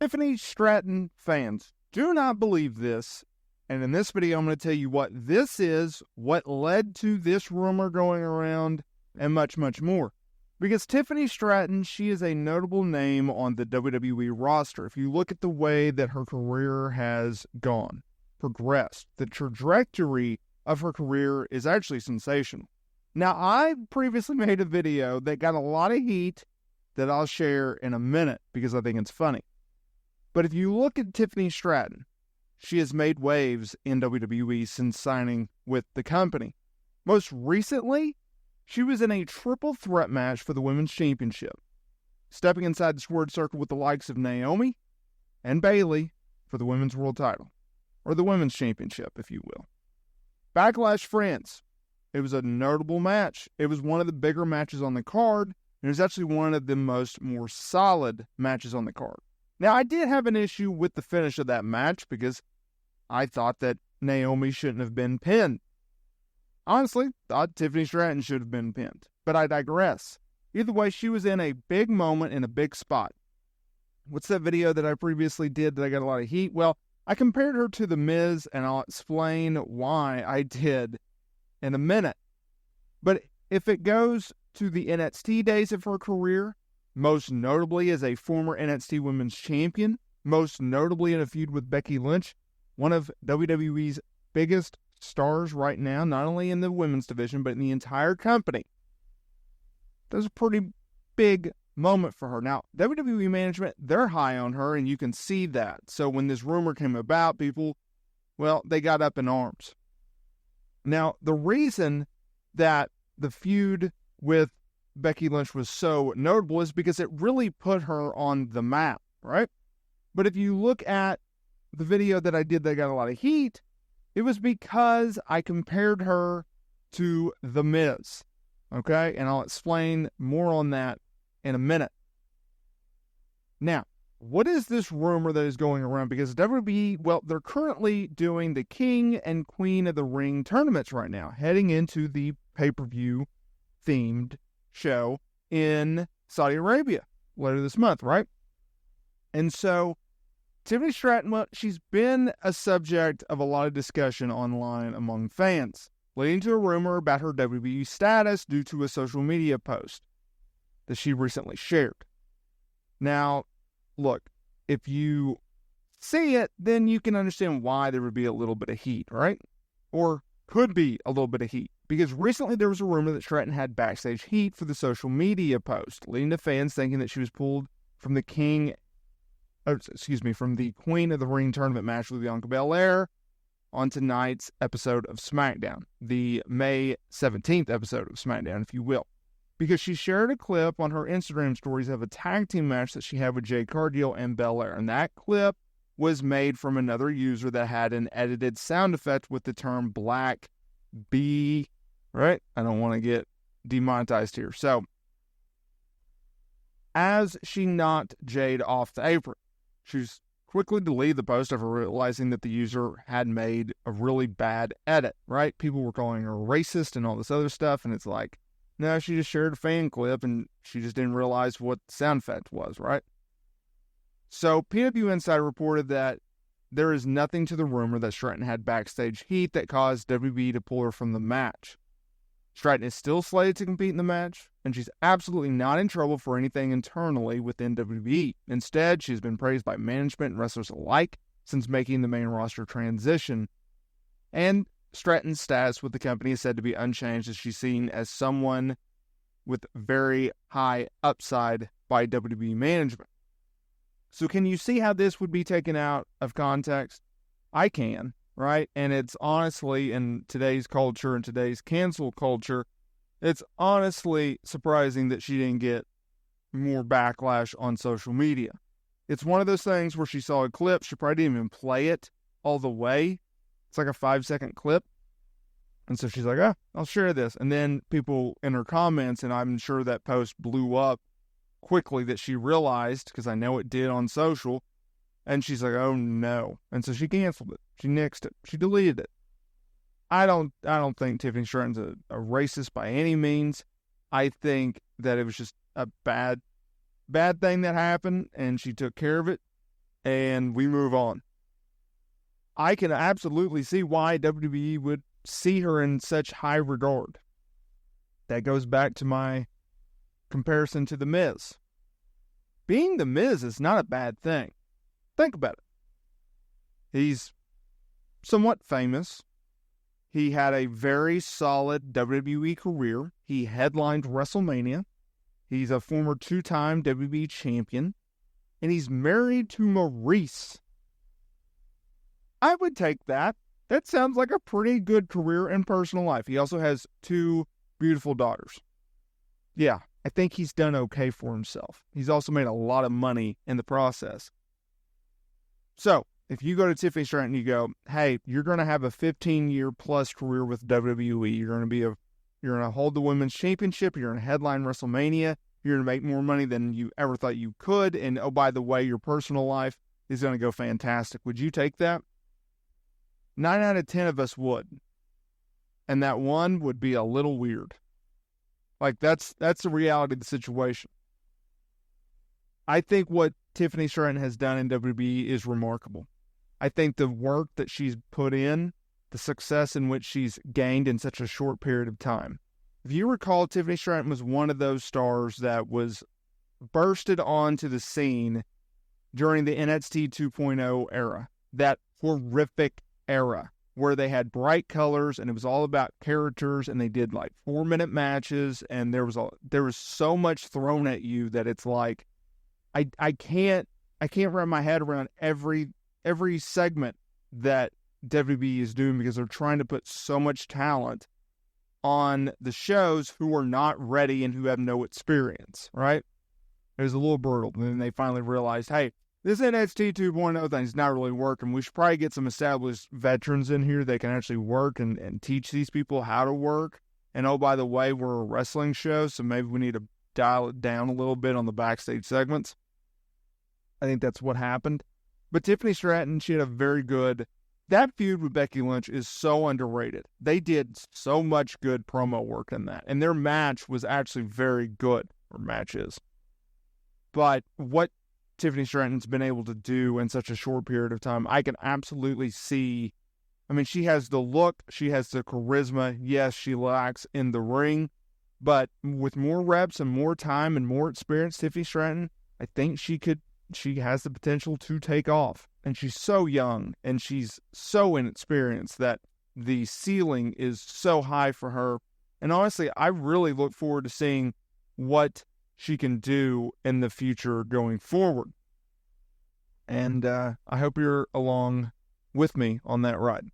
Tiffany Stratton fans, do not believe this. And in this video, I'm going to tell you what this is, what led to this rumor going around, and much, much more. Because Tiffany Stratton, she is a notable name on the WWE roster. If you look at the way that her career has progressed, the trajectory of her career is actually sensational. Now, I previously made a video that got a lot of heat that I'll share in a minute because I think it's funny. But if you look at Tiffany Stratton, she has made waves in WWE since signing with the company. Most recently, she was in a triple threat match for the Women's Championship, stepping inside the squared circle with the likes of Naomi and Bayley for the Women's World Title, or the Women's Championship, if you will. Backlash France. It was a notable match. It was one of the bigger matches on the card, and it was actually one of the more solid matches on the card. Now, I did have an issue with the finish of that match because I thought that Naomi shouldn't have been pinned. Honestly, thought Tiffany Stratton should have been pinned, but I digress. Either way, she was in a big moment in a big spot. What's that video that I previously did that I got a lot of heat? Well, I compared her to The Miz, and I'll explain why I did in a minute. But if it goes to the NXT days of her career, most notably as a former NXT Women's Champion, most notably in a feud with Becky Lynch, one of WWE's biggest stars right now, not only in the women's division, but in the entire company. That was a pretty big moment for her. Now, WWE management, they're high on her, and you can see that. So when this rumor came about, people, well, they got up in arms. Now, the reason that the feud with Becky Lynch was so notable is because it really put her on the map, right? But if you look at the video that I did that got a lot of heat, it was because I compared her to The Miz, okay? And I'll explain more on that in a minute. Now, what is this rumor that is going around? Because WWE, well, they're currently doing the King and Queen of the Ring tournaments right now, heading into the pay-per-view themed show in Saudi Arabia later this month, right? And so Tiffany Stratton, well, she's been a subject of a lot of discussion online among fans, leading to a rumor about her WWE status due to a social media post that she recently shared. Now, look, if you see it, then you can understand why there would be a little bit of heat, right? Or could be a little bit of heat. Because recently there was a rumor that Stratton had backstage heat for the social media post, leading to fans thinking that she was pulled from the Queen of the Ring tournament match with Bianca Belair on tonight's episode of SmackDown, the May 17th episode of SmackDown, if you will. Because she shared a clip on her Instagram stories of a tag team match that she had with Jade Cargill and Belair, and that clip was made from another user that had an edited sound effect with the term Black B, right? I don't want to get demonetized here. So, as she knocked Jade off the apron, she's quickly deleted the post after realizing that the user had made a really bad edit, right? People were calling her racist and all this other stuff, and it's like, no, she just shared a fan clip, and she just didn't realize what the sound effect was, right? So, PW Insider reported that there is nothing to the rumor that Stratton had backstage heat that caused WB to pull her from the match. Stratton is still slated to compete in the match, and she's absolutely not in trouble for anything internally within WWE. Instead, she's been praised by management and wrestlers alike since making the main roster transition. And Stratton's status with the company is said to be unchanged, as she's seen as someone with very high upside by WWE management. So can you see how this would be taken out of context? I can, right? And it's honestly, in today's culture and today's cancel culture, it's honestly surprising that she didn't get more backlash on social media. It's one of those things where she saw a clip, she probably didn't even play it all the way. It's like a 5-second clip. And so she's like, I'll share this. And then people in her comments, and I'm sure that post blew up quickly, that she realized, because I know it did on social, and she's like, oh no. And so she canceled it. She nixed it. She deleted it. I don't think Tiffany Stratton's a racist by any means. I think that it was just a bad thing that happened, and she took care of it. and we move on. I can absolutely see why WWE would see her in such high regard. That goes back to my comparison to The Miz. Being The Miz is not a bad thing. Think about it. He's somewhat famous. He had a very solid WWE career. He headlined WrestleMania. He's a former 2-time WWE champion. And he's married to Maurice. I would take that. That sounds like a pretty good career and personal life. He also has 2 beautiful daughters. Yeah, I think he's done okay for himself. He's also made a lot of money in the process. So, if you go to Tiffany Stratton and you go, hey, you're going to have a 15-year plus career with WWE. You're going to hold the women's championship. You're going to headline WrestleMania. You're going to make more money than you ever thought you could. And oh, by the way, your personal life is going to go fantastic. Would you take that? 9 out of 10 of us would. And that one would be a little weird. Like, that's the reality of the situation. I think what Tiffany Stratton has done in WWE is remarkable. I think the work that she's put in, the success in which she's gained in such a short period of time. If you recall, Tiffany Stratton was one of those stars that was bursted onto the scene during the NXT 2.0 era. That horrific era where they had bright colors and it was all about characters and they did like 4-minute matches and there was so much thrown at you that it's like I can't wrap my head around every segment that WWE is doing because they're trying to put so much talent on the shows who are not ready and who have no experience, right? It was a little brutal. And then they finally realized, hey, this NXT 2.0 thing is not really working. We should probably get some established veterans in here that can actually work and teach these people how to work. And oh, by the way, we're a wrestling show, so maybe we need to dial it down a little bit on the backstage segments. I think that's what happened. But Tiffany Stratton, she had a very good... That feud with Becky Lynch is so underrated. They did so much good promo work in that. And their match was actually very good, or matches. But what Tiffany Stratton's been able to do in such a short period of time, I can absolutely see... I mean, she has the look, she has the charisma. Yes, she lacks in the ring. But with more reps and more time and more experience, Tiffany Stratton, I think she has the potential to take off. And she's so young and she's so inexperienced that the ceiling is so high for her. And honestly, I really look forward to seeing what she can do in the future going forward. And I hope you're along with me on that ride.